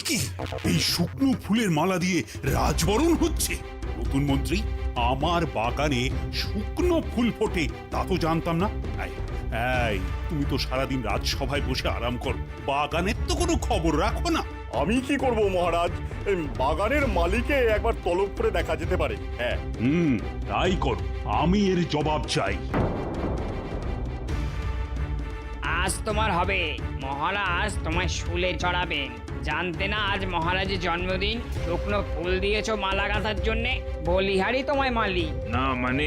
কি এই শুকনো ফুলের মালা দিয়ে রাজবরণ হচ্ছে? নতুন মন্ত্রী, আমার বাগানে শুকনো ফুল ফোটে তা তো জানতাম না। এই, তুমি তো সারাদিন রাজসভায় বসে আরাম করো, বাগানের তো কোনো খবর রাখো না। আমি কি করব মহারাজ? বাগানের মালিকে একবার তলব করে দেখা যেতে পারে। হ্যাঁ, তাই করো, আমি এর জবাব চাই। আজ তোমার হবে, মহারাজ তোমায় শুলে চড়াবেন। জানতে না আজ মহারাজের জন্মদিন? শুকনো ফুল দিয়েছো মালা গাঁথার জন্যে, বলিহারি তোমায় মালি। না মানে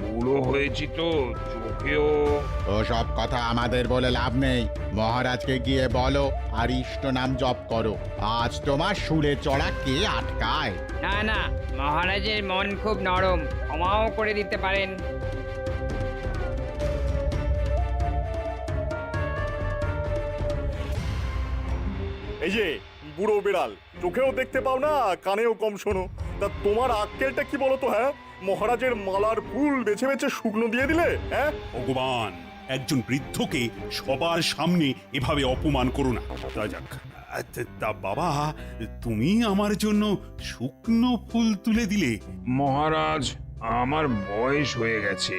বুড়ো হয়েছি তো, চোখেও। ওসব কথা আমাদের বলে লাভ নেই। মহারাজকে গিয়ে বলো আর ইষ্ট নাম জপ করো। আজ তোমার শুলে চড়া কে আটকায়? না না, মহারাজের মন খুব নরম, ক্ষমাও করে দিতে পারেন। এই যে বুড়ো বিড়াল, চোখেও দেখতে পাও না, কানেও কম শোনো। তা তোমার আক্কেলটা কি বলো তো? হ্যাঁ, মহারাজের মালার ফুল বেছে বেছে শুকনো দিয়ে দিলে। হ্যাঁ, ভগবান, একজন বৃদ্ধকে সবার সামনে এভাবে অপমান করো না। তা যাক, তা বাবা, তুমি আমার জন্য শুকনো ফুল তুলে দিলে? মহারাজ, আমার বয়স হয়ে গেছে,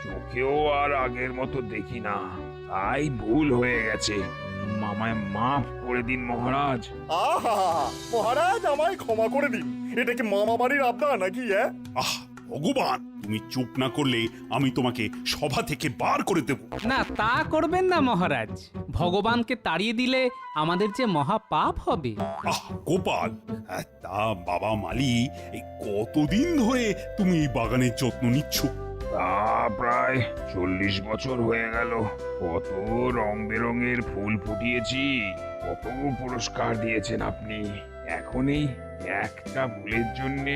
চোখেও আর আগের মতো দেখি না, তাই ভুল হয়ে গেছে। মামায় মাফ করে দিন মহারাজ। আহা, মহারাজ আমায় ক্ষমা করে দিন। এটা কি মামা বাড়ির আবদার নাকি? হ্যাঁ, আহ ভগবান, তুমি চুপ না করলে আমি তোমাকে সভা থেকে বার করে দেব। না, তা করবেন না মহারাজ। ভগবানকে তাড়িয়ে দিলে আমাদের যে মহা পাপ হবে। আহ গোপাল, তা বাবা মালি, এই কতদিন ধরে তুমি এই বাগানের যত্ন নিচ্ছ? তা প্রায় 40 বছর হয়ে গেল। কত রং বেরঙের ফুল ফুটিয়েছি, কত পুরস্কার দিয়েছেন আপনি। এখন এই একটা ভুলের জন্যে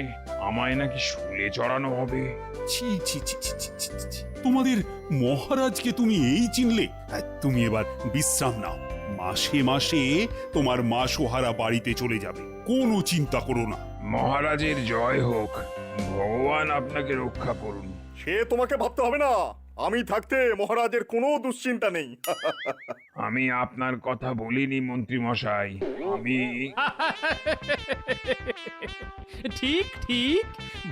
আমায় নাকি শুলে চড়ানো হবে? ছি ছি ছি ছি ছি ছি ছি ছি। তোমাদের মহারাজকে তুমি এই চিনলে? তুমি এবার বিশ্রাম নাও। মাসে মাসে তোমার মাসোহারা বাড়িতে চলে যাবে, কোনো চিন্তা করো না। মহারাজের জয় হোক, ভগবান আপনাকে রক্ষা করুন। সে তোমাকে ভাবতে হবে না। আমি থাকতে মহারাজের কোনো দুশ্চিন্তা নেই। আমি আপনার কথা বলিনি মন্ত্রী মশাই, আমি ঠিক ঠিক,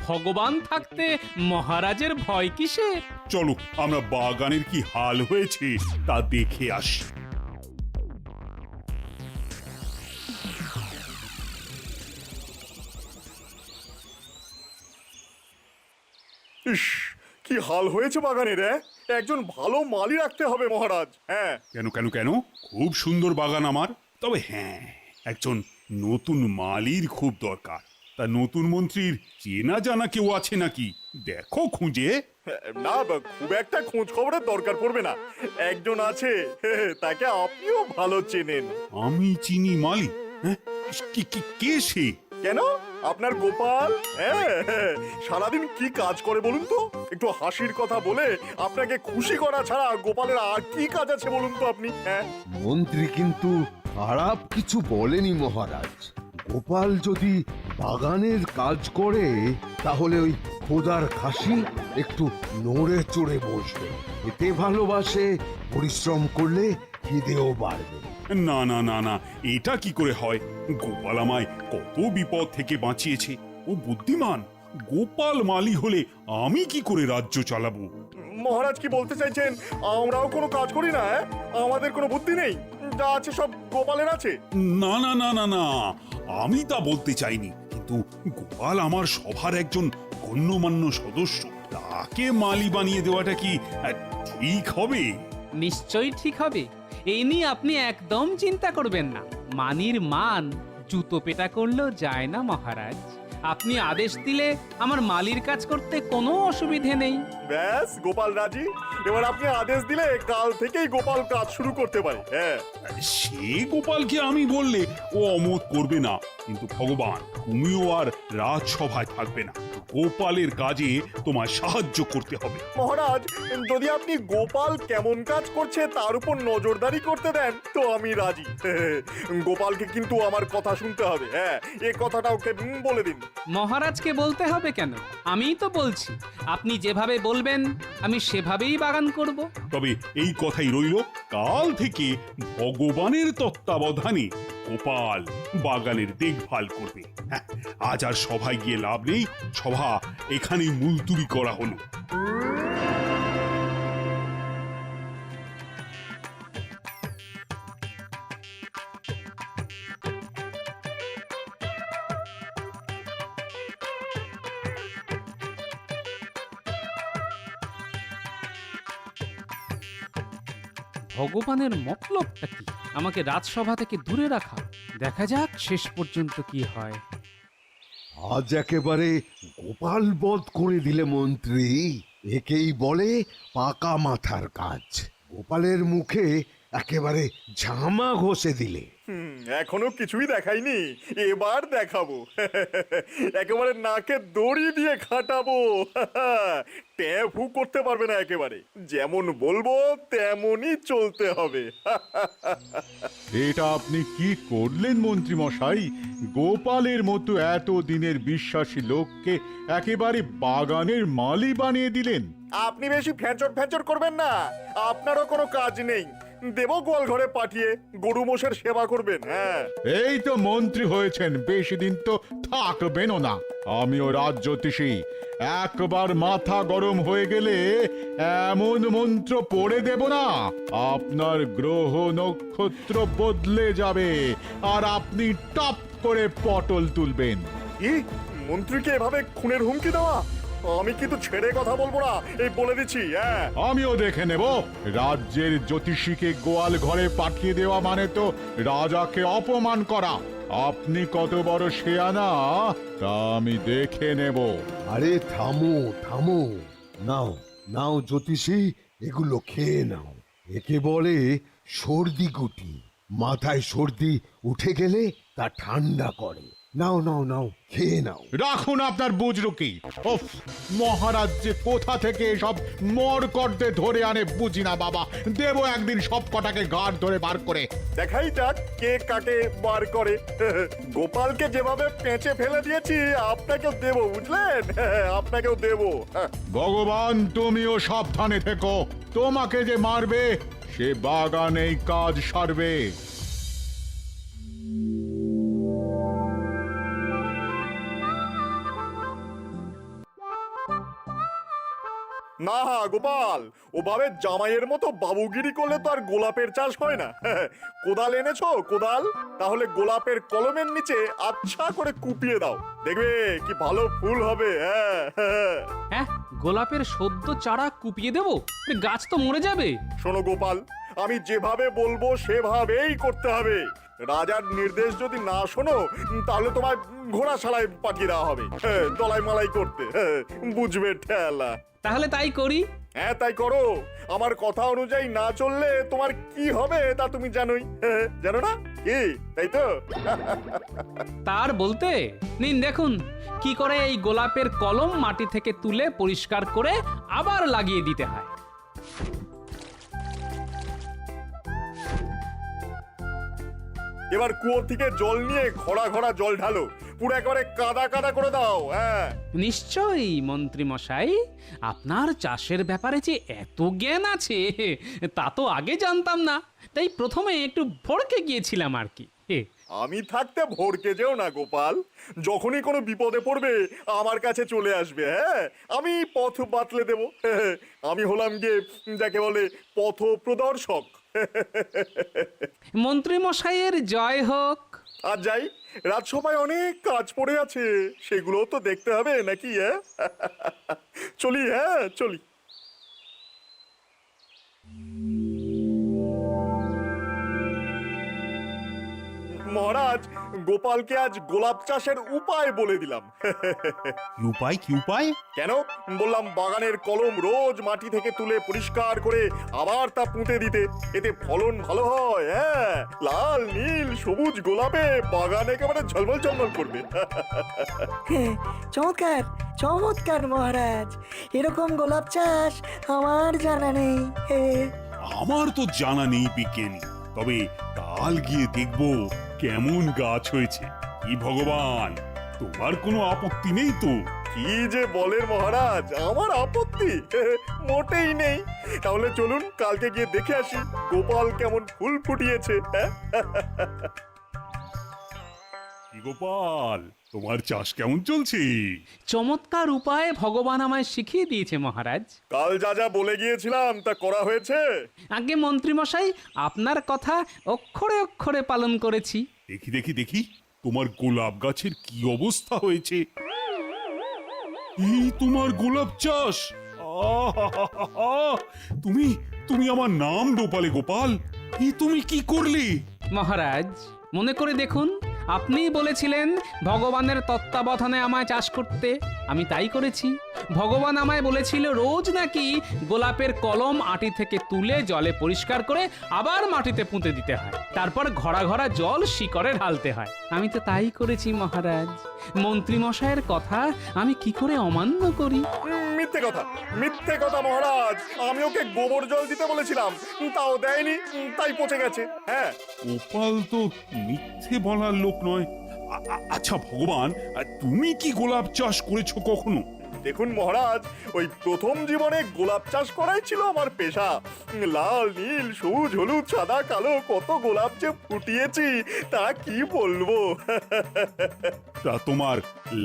ভগবান থাকতে মহারাজের ভয় কিসে? চলো, আমরা বাগানের কি হাল হয়েছে তা দেখে আসি। ইস, কি হাল হয়েছে বাগানের! একজন ভালো মালি রাখতে হবে মহারাজ। হ্যাঁ, কেন কেন কেন, খুব সুন্দর বাগান আমার। তবে হ্যাঁ, একজন নতুন মালির খুব দরকার। তা নতুন মন্ত্রীর চেনা জানা কেউ আছে নাকি? দেখো খুঁজে। না, খুব একটা খোঁজ খবরের দরকার পড়বে না। একজন আছে, তাকে আপনিও ভালো চেনেন। আমি চিনি মালি? হ্যাঁ, কে সে? কেন, আপনার গোপাল। হ্যাঁ, সারাদিন কি কাজ করে বলুন তো? একটু হাসির কথা বলে আপনাকে খুশি করা ছাড়া গোপালের আর কি কাজ আছে বলুন তো আপনি? হ্যাঁ, মন্ত্রী কিন্তু খারাপ কিছু বলেনি মহারাজ। গোপাল যদি বাগানের কাজ করে তাহলে ওই খোদার খাসি একটু নড়ে চড়ে বসবে। এতে ভালোবাসে, পরিশ্রম করলে খিদেও বাড়বে। না না না না, এটা কি করে হয়? গোপাল আমায় কত বিপদ থেকে বাঁচিয়েছে। ও বুদ্ধিমান। গোপাল মালি হলে আমি কি করে রাজ্য চালাবো? মহারাজ কি বলতে চাইছেন? আমরাও কোনো কাজ করি না? আমাদের কোনো বুদ্ধি নেই? যা আছে সব গোপালের আছে? না না না না না, আমি তা বলতে চাইনি। কিন্তু গোপাল আমার সভার একজন গণ্যমান্য সদস্য, তাকে মালি বানিয়ে দেওয়াটা কি ঠিক হবে? নিশ্চয়ই ঠিক হবে। এই নিয়ে আপনি একদম চিন্তা করবেন না। মানির মান জুতো পেটা করলেও যায় না মহারাজ। আপনি আদেশ দিলে আমার মালির কাজ করতে কোনো অসুবিধে নেই। ব্যাস, গোপাল রাজি। এবার আপনি আদেশ দিলে কাল থেকেই গোপাল কাজ শুরু করতে পারে। হ্যাঁ, সে গোপালকে আমি বললে ও অমত করবে না। কিন্তু ভগবান, তুমিও আর রাজসভায় থাকবে না, গোপালের কাজে তোমায় সাহায্য করতে হবে। মহারাজ, যদি আপনি গোপাল কেমন কাজ করছে তার উপর নজরদারি করতে দেন তো আমি রাজি। গোপালকে কিন্তু আমার কথা শুনতে হবে। হ্যাঁ, এ কথাটা ওকে বলে দিন। মহারাজকে বলতে হবে কেন? আমিই তো বলছি, আপনি যেভাবে বলবেন আমি সেভাবেই বাগান করব। তবে এই কথাই রইল, কাল থেকে ভগবানের তত্ত্বাবধানে গোপাল বাগানের দেখভাল করবে। হ্যাঁ, আজ আর সভায় গিয়ে লাভ নেই, সভা এখানেই মুলতুবি করা হলো। ভগবানের মতলবটা কি? আমাকে রাজসভা থেকে দূরে রাখা। দেখা যাক শেষ পর্যন্ত কি হয়। আজ একেবারে গোপাল বধ করে দিলে মন্ত্রী। একেই বলে পাকা মাথার কাজ। গোপালের মুখে একেবারে ঝামা ঘষে দিলে। এখনো কিছুই দেখাইনি, এবার দেখাবো। একেবারে নাকে দড়ি দিয়ে খাটাবো। ট্যাফু করতে পারবে না একেবারে। যেমন বলবো তেমনই চলতে হবে। এটা আপনি কি করলেন মন্ত্রী মশাই? গোপালের মতো এত দিনের বিশ্বাসী লোককে একেবারে বাগানের মালি বানিয়ে দিলেন। আপনি বেশি ফ্যাঁচর ফ্যাঁচর করবেন না, আপনারও কোনো কাজ নেই। দেব গোয়াল ঘরে পাঠিয়ে গরু মোষের সেবা করবেন। হ্যাঁ, এই তো মন্ত্রী হয়েছেন, বেশি দিন তো থাকবেনও না। আমিও রাজজ্যোতিষী, একবার মাথা গরম হয়ে গেলে এমন মন্ত্র পড়ে দেব না, আপনার গ্রহ নক্ষত্র বদলে যাবে আর আপনি টপ করে পটল তুলবেন। কি মন্ত্রীকে এভাবে খুনের হুমকি দেওয়া? আমি কিন্তু ছেড়ে কথা বলবো না, এই বলে দিচ্ছি। হ্যাঁ, আমিও দেখে নেব। রাজ্যের জ্যোতিষীকে গোয়াল ঘরে পাঠিয়ে দেওয়া মানে তো রাজাকে অপমান করা। আপনি কত বড় শেয়ানা তা আমি দেখে নেব। আরে থামো থামো, নাও নাও জ্যোতিষী, এগুলো খেয়ে নাও। একে বলে সর্দি গুটি। মাথায় সর্দি উঠে গেলে তা ঠান্ডা করে। নাও নাও নাও, খেয়ে নাও। রাখুন আপনার বুজরুকি। ওফ, মহারাজ যে কোথা থেকে সব মরকটদের ধরে আনে বুঝি না বাবা। দেব একদিন সব কটাকে গাড় ধরে বার করে। দেখাই যাক কে কাকে বার করে। গোপালকে যেভাবে পেঁচে ফেলে দিয়েছি আপনাকেও দেবো, বুঝলেন? আপনাকেও দেবো। ভগবান তুমিও সাবধানে থেকো, তোমাকে যে মারবে সে বাগানেই কাজ সারবে। না গোপাল, ওভাবে জামাইয়ের মতো বাবুগিরি করলে তো আর গোলাপের চাষ হয় না। কোদাল এনেছো? কোদাল তাহলে গোলাপের কলমের নিচে আচ্ছা করে কুপিয়ে দাও, দেখবে কি ভালো ফুল হবে। হ্যাঁ, গোলাপের সদ্য চারা কুপিয়ে দেবো? গাছ তো মরে যাবে। শোনো গোপাল, আমি যেভাবে বলবো সেভাবেই করতে হবে। রাজার নির্দেশ যদি না শোনো তাহলে তোমার ঘোড়াশালায় পাঠিয়ে দেওয়া হবে দলাই মালাই করতে। বুঝবে ঠেলা। তাহলে তাই করি। হ্যাঁ, তাই করো। আমার কথা অনুযায়ী না চললে তোমার কি হবে তা তুমি জানোই। জানো না কি? তাই তো। তার বলতে নিন, দেখুন কি করে এই গোলাপের কলম মাটি থেকে তুলে পরিষ্কার করে আবার লাগিয়ে দিতে হয়। এবার কুয়ো থেকে জল নিয়ে ঘড়া ঘড়া জল ঢালো, পুরো একেবারে কাদা কাদা করে দাও। হ্যাঁ, নিশ্চয়ই মন্ত্রী মশাই, আপনার চাষের ব্যাপারে যে এত জ্ঞান আছে তা তো আগে জানতাম না, তাই প্রথমে একটু ভড়কে গিয়েছিলাম আর কি। আমি থাকতে ভরকে যেও না গোপাল, যখনই কোনো বিপদে পড়বে আমার কাছে চলে আসবে। হ্যাঁ, আমি পথ বাতলে দেব। আমি হলাম গিয়ে যাকে বলে পথ প্রদর্শক। মন্ত্রী মশাইয়ের জয় হোক। আর যাই, রাজসভায় অনেক কাজ পড়ে আছে, সেগুলো তো দেখতে হবে নাকি? হ্যাঁ, চলি। হ্যাঁ, চলি। মহারাজ, গোপালকে আজ গোলাপ চাষের উপায় বলে দিলাম। কি উপায়? কি উপায়? কেন বললাম, বাগানের কলম রোজ মাটি থেকে তুলে পরিষ্কার করে আবার তা পুঁতে দিতে, এতে ফলন ভালো হয়। হ্যাঁ, লাল নীল সবুজ গোলাপে বাগান একেবারে ঝলমল ঝলমল করবে। চমৎকার চমৎকার মহারাজ, এরকম গোলাপ চাষ আমার জানা নেই। আমার তো জানা নেই বিজ্ঞানী, তবে কাল গিয়ে দেখবো কেমন গাছ হয়েছে। কি ভগবান, তোমার কোনো আপত্তি নেই তো? কি যে বলেন মহারাজ, আমার আপত্তি মোটেই নেই। তাহলে চলুন কালকে গিয়ে দেখে আসি গোপাল কেমন ফুল ফুটিয়েছে। কি গোপাল, তোমার চাষ কেমন চলছে? চমৎকার উপায়ে ভগবান আমায় শিখিয়ে দিয়েছে মহারাজ। কাল যা যা বলে গিয়েছিলাম তা করা হয়েছে? আগে মন্ত্রীমশাই, আপনার কথা অক্ষরে অক্ষরে পালন করেছি। দেখি দেখি দেখি তোমার গোলাপ গাছের কি অবস্থা হয়েছে। এই তোমার গোলাপ চাষ! আহাহাহা! তুমি তুমি আমার নাম ডোপালে গোপাল। এই তুমি কি করলে? মহারাজ, মনে করে দেখুন, আপনিই বলেছিলেন ভগবানের তত্ত্বাবধানে আমায় চাষ করতে, আমি তাই করেছি। ভগবান আমায় বলেছিল রোজ নাকি গোলাপের কলম আটি থেকে তুলে জলে পরিষ্কার করে আবার মাটিতে পুঁতে দিতে হয়, তারপর ঘড়া ঘড়া জল শিকড়ে ঢালতে হয়। আমি তো তাই করেছি মহারাজ। মন্ত্রী মশাইয়ের কথা আমি কি করে অমান্য করি? মিথ্যে কথা, মিথ্যে কথা মহারাজ। আমি ওকে গোবর জল দিতে বলেছিলাম, তাও দেয়নি, তাই পচে গেছে। হ্যাঁ, গোপাল তো মিথ্যে বলার লোক নয়। আচ্ছা ভগবান, তুমি কি গোলাপ চাষ করেছো কখনো? দেখুন মহারাজ, ওই প্রথম জীবনে গোলাপ চাষ করাই ছিল আমার পেশা। লাল, নীল, সবুজ, হলুদ, সাদা, কালো কত গোলাপ যে ফুটিয়েছি তা কি বলবো। তা তোমার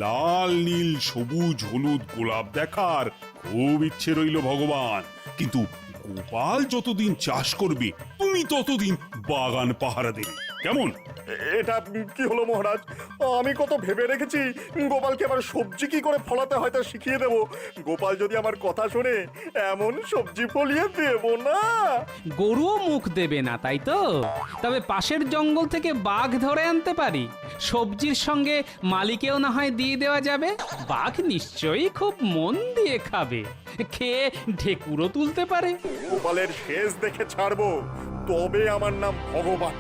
লাল, নীল, সবুজ, হলুদ গোলাপ দেখার খুব ইচ্ছে রইল ভগবান, কিন্তু গোপাল যতদিন চাষ করবে তুমি ততদিন বাগান পাহারা দেবে, কেমন? এটা কি হলো মহারাজ? আমি কত ভেবে রেখেছি গোপালকে আবার সবজি কি করে ফলাতে হয় তা শিখিয়ে দেব। গোপাল যদি আমার কথা শোনে, এমন সবজি ফলিয়ে দেব না। গরুও মুখ দেবে না, তাই তো? তবে পাশের জঙ্গল থেকে বাঘ ধরে আনতে পারি, সবজির সঙ্গে মালিকেও না হয় দিয়ে দেওয়া যাবে। বাঘ নিশ্চয়ই খুব মন দিয়ে খাবে, খেয়ে ঢেকুরও তুলতে পারে। গোপালের শেষ দেখে ছাড়বো, তবে আমার নাম ভগবান।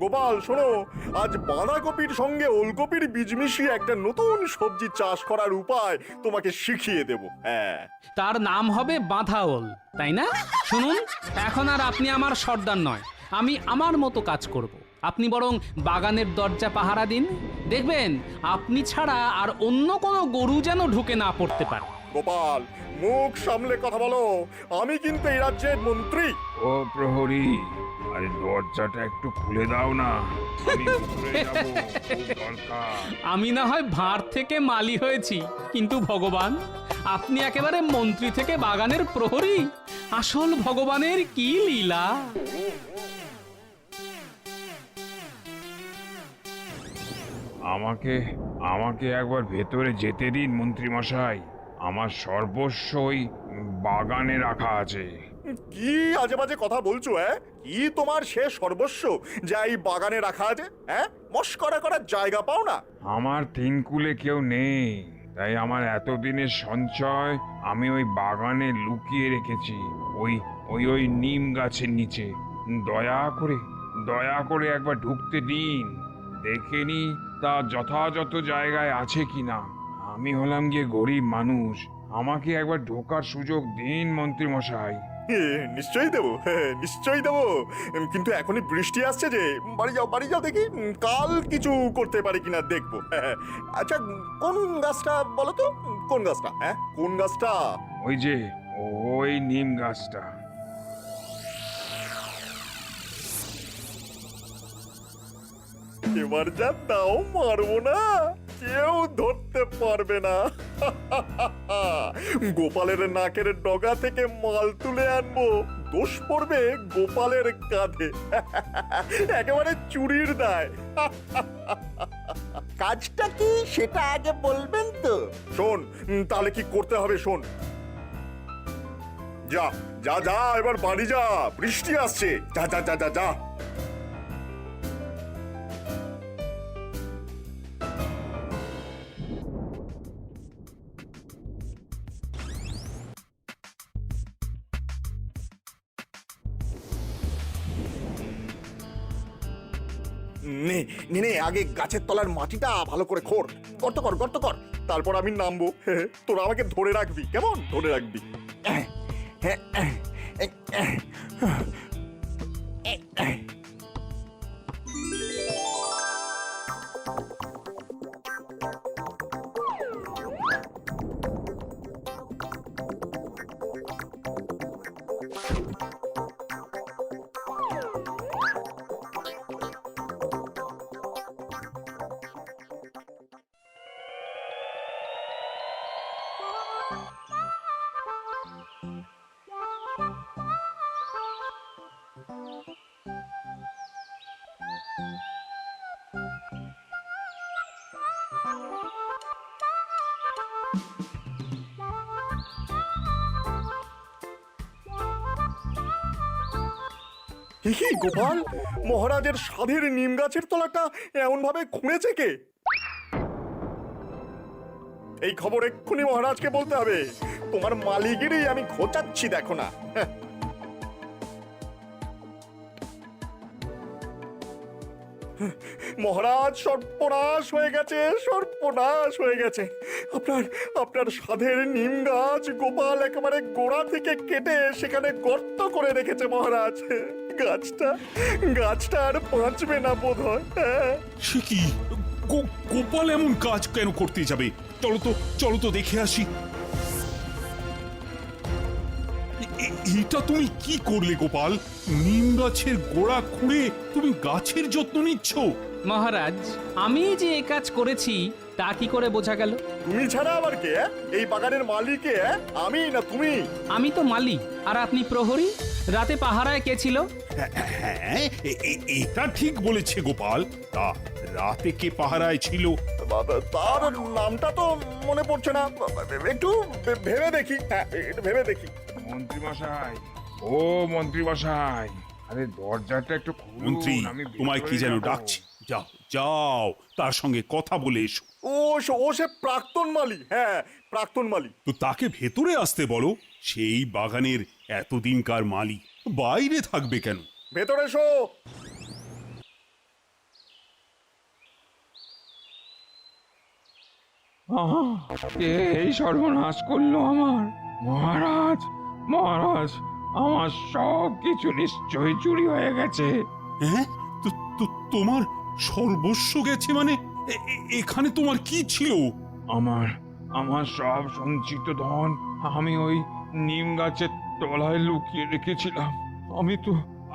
গোপাল শোনো, আজ বাঁধাকপির সঙ্গে ওলকপির বীজ মিশিয়ে একটা নতুন সবজি চাষ করার উপায় তোমাকে শিখিয়ে দেব। হ্যাঁ, তার নাম হবে বাঁধাওল, তাই না? শুনুন, এখন আর আপনি আমার সর্দার নয়, আমি আমার মতো কাজ করব। আপনি বরং বাগানের দরজা পাহারা দিন, দেখবেন আপনি ছাড়া আর অন্য কোনো গরু যেন ঢুকে না পড়তে পারে। গোপাল মুখ সামলে কথা বলো, আমি কিন্তু এই রাজ্যের মন্ত্রী। ও প্রহরী, আরে দরজাটা একটু খুলে দাও না, আমি উপরে যাবো, খুব দরকার। আমি না হয় ভাঁড় থেকে মালি হয়েছি, কিন্তু ভগবান, আপনি একেবারে মন্ত্রী থেকে বাগানের প্রহরী। আসল ভগবানের কি লীলা! আমাকে আমাকে একবার ভেতরে যেতে দিন মন্ত্রী মশাই, আমার সর্বস্বই বাগানে রাখা আছে। কি আজে বাজে কথা বলছো? কি তোমার শেষ সর্বস্ব যা এই বাগানে রাখা আছে? মস্করা করার জায়গা পাও না? আমার তিনকুলে কেউ নেই, তাই আমার এতদিনের সঞ্চয় আমি ওই বাগানে লুকিয়ে রেখেছি, ওই ওই ওই নিম গাছের নিচে। দয়া করে একবার ঢুকতে দিন, দেখে নি তা যথাযথ জায়গায় আছে কিনা। আমি হলাম গিয়ে গরিব মানুষ, আমাকে একবার ঢোকার সুযোগ দিন মন্ত্রী মশাই। নিশ্চয়ই দেবো, নিশ্চয়ই দেবো, কিন্তু এখনই বৃষ্টি আসছে যে। বাড়ি যাও দেখি, কাল কিছু করতে পারি কিনা দেখবো। আচ্ছা, কোন গাছটা বলো তো? কোন গাছটা? কোন গাছটা? ওই যে ওই নিম গাছটা। এবার যা দাও মারবো না, কেউ ধরতে পারবে না। গোপালের নাকের ডগা থেকে মাল তুলে আনবো, দোষ পড়বে গোপালের কাঁধে। একেবারে চুরির দায়। কাজটা কি সেটা আগে বলবেন তো? শোন, তাহলে কি করতে হবে শোন। যা যা যা, এবার বাড়ি যা, বৃষ্টি আসছে। যা যা যা যা যা। নে নে নে, আগে গাছের তলার মাটিটা ভালো করে খোঁড়, গর্ত কর। তারপর আমি নামবো, তোরা আমাকে ধরে রাখবি, কেমন? ধরে রাখবি। কি গোপাল, মহারাজের সাধের নিম গাছের তলাটা এমন ভাবে খুঁড়েছে কে? এই খবর এক্ষুনি মহারাজকে বলতে হবে। তোমার মালিগিরি আমি খোঁচাচ্ছি, দেখো না। হ্যাঁ। মহারাজ, সর্বনাশ হয়ে গেছে, সর্বনাশ হয়ে গেছে। আপনার আপনার সাধের নিম গাছ গোপাল একেবারে গোড়া থেকে কেটে সেখানে গর্ত করে রেখেছে মহারাজ। গাছটা আর বাঁচবে না বোধ হয়। সে কি, গোপাল এমন কাজ কেন করতে যাবে? চলো তো দেখে আসি। এটা তুমি কি করলে গোপাল? নিম গাছের গোড়া খুঁড়ে তুমি গাছের যত্ন নিচ্ছ? মহারাজ, আমি যে এই কাজ করেছি তা কি করে বোঝা গেল? তুমি ছাড়া আবার কে? এই বাগানের মালিক কে? আমি না তুমি? আমি তো মালি, আর আপনি প্রহরী। রাতে পাহারায় কে ছিল? হ্যাঁ, এটা ঠিক বলেছে গোপাল। তা রাতে কে পাহারায় ছিল? তার নামটা তো মনে পড়ছে না, একটু ভেবে দেখি। হ্যাঁ, একটু ভেবে দেখি। মন্ত্রী মশাই, ও মন্ত্রী মশাই, আরে দরজাটা একটু খুলুন, মন্ত্রী, আমি তোমায় কি ভেতরে যেন যাবো। ডাকছে। যাও তার সঙ্গে কথা বলে এসো। ও সে প্রাক্তন মালি। হ্যাঁ, প্রাক্তন মালি। তো তাকে ভেতরে আসতে বলো। সেই বাগানের এতদিনকার মালি, বাইরে থাকবে কেন? ভেতরে এসো। কে এই সর্বনাশ করলো আমার? মহারাজ, মহারাজ, আমার সব কিছু নিশ্চয়ই চুরি হয়ে গেছে। হ্যাঁ, তোমার সর্বস্ব গেছে মানে? এখানে তোমার কি ছিল? আমার আমার সব সঞ্চিত ধন আমি ওই নিম গাছের তলায় লুকিয়ে রেখেছিলাম।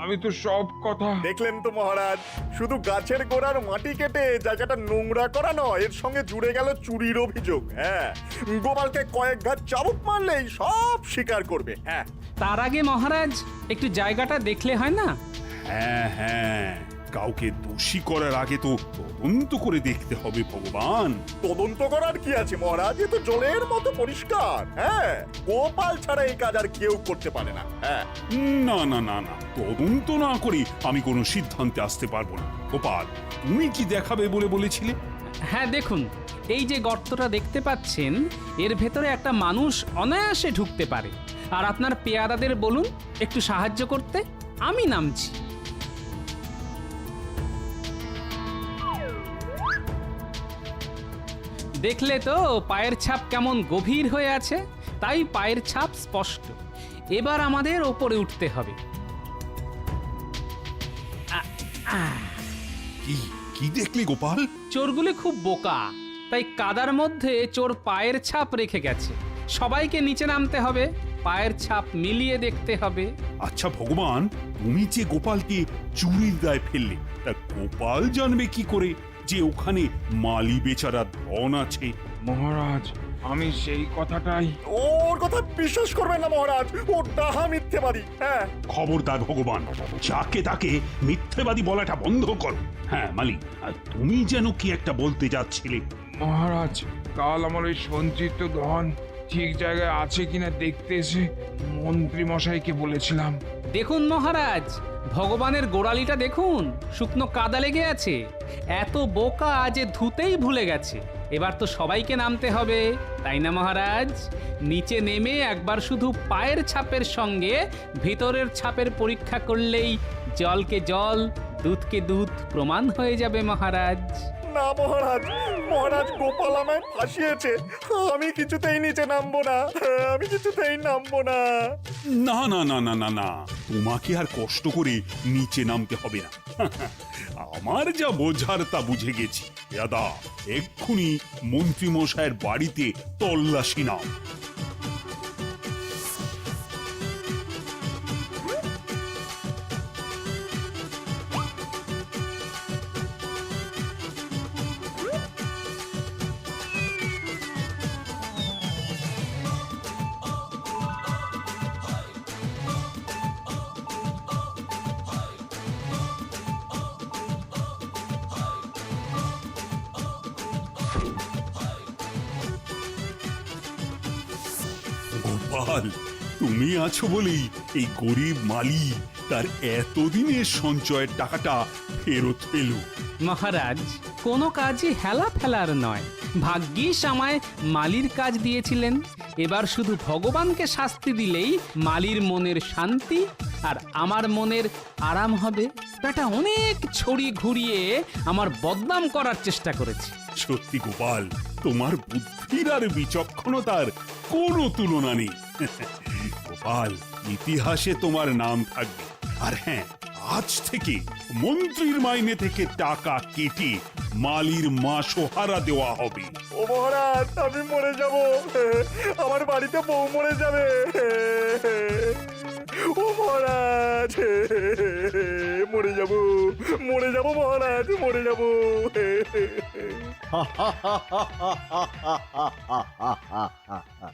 আমি তো সব কথা। দেখলেন তো মহারাজ, শুধু গাছের গোড়ার মাটি কেটে জায়গাটা নোংরা করা নয়, এর সঙ্গে জুড়ে গেল চুরির অভিযোগ। হ্যাঁ, গোপালকে কয়েক ঘাত চাবুক মারলেই সব স্বীকার করবে। হ্যাঁ, তার আগে মহারাজ একটু জায়গাটা দেখলে হয় না? হ্যাঁ, কাউকে দোষী করার আগে তো তদন্ত করে দেখতে হবে ভগবান। তদন্ত করার কি আছে মহারাজ? এ তো জলের মতো পরিষ্কার। হ্যাঁ, গোপাল ছাড়া এই কাজ আর কেউ করতে পারে না। হ্যাঁ, না, তদন্ত না করে আমি কোনো সিদ্ধান্তে আসতে পারবো না। গোপাল, তুমি কি দেখাবে বলে বলেছিলে? হ্যাঁ, দেখুন, এই যে গর্তটা দেখতে পাচ্ছেন, এর ভেতরে একটা মানুষ অনায়াসে ঢুকতে পারে। আর আপনার পেয়াদাদের বলুন একটু সাহায্য করতে, আমি নামছি। দেখলে তো পায়ের ছাপ কেমন গভীর হয়ে আছে? তাই পায়ের ছাপ স্পষ্ট। এবার আমাদের ওপরে উঠতে হবে। কি দেখলে গোপাল? চোরগুলি খুব বোকা, তাই কাদার মধ্যে চোর পায়ের ছাপ রেখে গেছে। সবাইকে নিচে নামতে হবে, পায়ের ছাপ মিলিয়ে দেখতে হবে। আচ্ছা ভগবান, তুমি যে গোপালকে চুরির দায় ফেললে, তা গোপাল জানবে কি করে যে ওখানে মালি বেচারা ধন আছে? মহারাজ, আমি সেই কথাটাই। ওর কথা বিশ্বাস করবেন না মহারাজ, ও ডাহা মিথ্যেবাদী। হ্যাঁ, খবরদার ভগবান, যাকে তাকে মিথ্যেবাদী বলাটা বন্ধ করো। হ্যাঁ মালি, আর তুমি যেন কি একটা বলতে যাচ্ছিলে। মহারাজ, কাল আমার ওই সঞ্চিত ধন ঠিক জায়গায় আছে কিনা দেখতে এসে মন্ত্রী মশাইকে বলেছিলাম। দেখুন মহারাজ, ভগবানের গোড়ালিটা দেখুন, শুকনো কাদা লেগে আছে। এত বোকা যে ধুতেই ভুলে গেছে। এবার তো সবাইকে নামতে হবে, তাই না মহারাজ? নিচে নেমে একবার শুধু পায়ের ছাপের সঙ্গে ভিতরের ছাপের পরীক্ষা করলেই জলকে জল, দুধকে দুধ প্রমাণ হয়ে যাবে মহারাজ। না মহারাজ, মহারাজ গোপাল আমায় ফাঁসিয়েছে। আমি কিছুতেই নিচে নামবো না, আমি কিছুতেই নামবো না। না, তোমাকে আর কষ্ট করে নিচে নামতে হবে না। আমার যা বোঝার তা বুঝে গেছি। দাদা, এক্ষুনি মন্ত্রী মশাইয়ের বাড়িতে তল্লাশি নাও। গোপাল, তুমি আছো বলেই এই গরিব মালি তার এতদিনের সঞ্চয়ের টাকাটা ফেরত পেল। মহারাজ, কোনো কাজই হেলা ফেলার নয়। ভাগ্যিস আমায় মালির কাজ দিয়েছিলেন। এবার শুধু ভগবানকে শাস্তি দিলেই মালির মনের শান্তি আর আমার মনের আরাম হবে। বেটা অনেক ছড়ি ঘুরিয়ে আমার বদনাম করার চেষ্টা করেছে। সত্যি গোপাল, তোমার বুদ্ধির আর বিচক্ষণতার কোনো তুলনা নেই। গোপাল, ইতিহাসে তোমার নাম থাকবে। আর হ্যাঁ, আজ থেকে মন্ত্রীর মাইনে থেকে টাকা কেটে মালির মাসোহারা দেওয়া হবে। ও মহারাজ, আমি মরে যাব, আমার বাড়িতে বউ মরে যাবে। ও মহারাজ, মরে যাব, মরে যাব মহারাজ, মরে যাব। হা হা হা হা হা হা হা হা হা।